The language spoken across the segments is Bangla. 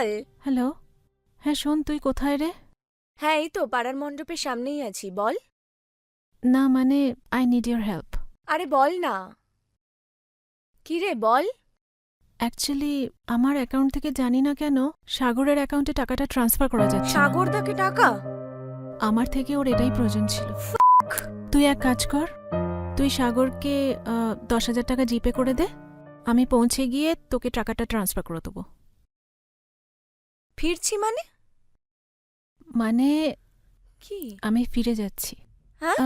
বল। হ্যালো। হ্যাঁ শোন, তুই কোথায় রে? হ্যাঁ, এই তো পাড়ার মণ্ডপের সামনেই আছি, বল। না মানে, আই নিড ইয়োর হেল্প। আরে বল না। কি রে বল। অ্যাকচুয়ালি আমার অ্যাকাউন্ট থেকে জানি না কেন সাগরের অ্যাকাউন্টে টাকাটা ট্রান্সফার করা যাচ্ছে না। সাগরদাকে টাকা? আমার থেকে ওর এটাই প্রয়োজন ছিল। তুই এক কাজ কর, তুই সাগরকে 10,000 টাকা জিপে করে দে, আমি পৌঁছে গিয়ে তোকে টাকাটা ট্রান্সফার করে দেবো। ফিরছি মানে? মানে কি? আমি ফিরে যাচ্ছি। হ্যাঁ?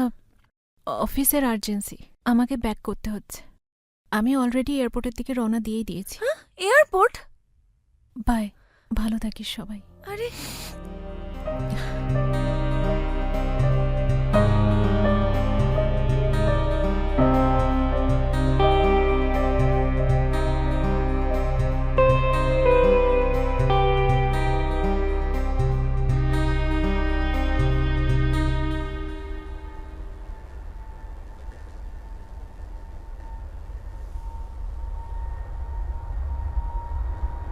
অফিসের আর্জেন্সি, আমাকে ব্যাক করতে হচ্ছে। আমি অলরেডি এয়ারপোর্টের দিকে রওনা দিয়েই দিয়েছি। এয়ারপোর্ট? বাই, ভালো থাকিস সবাই। আরে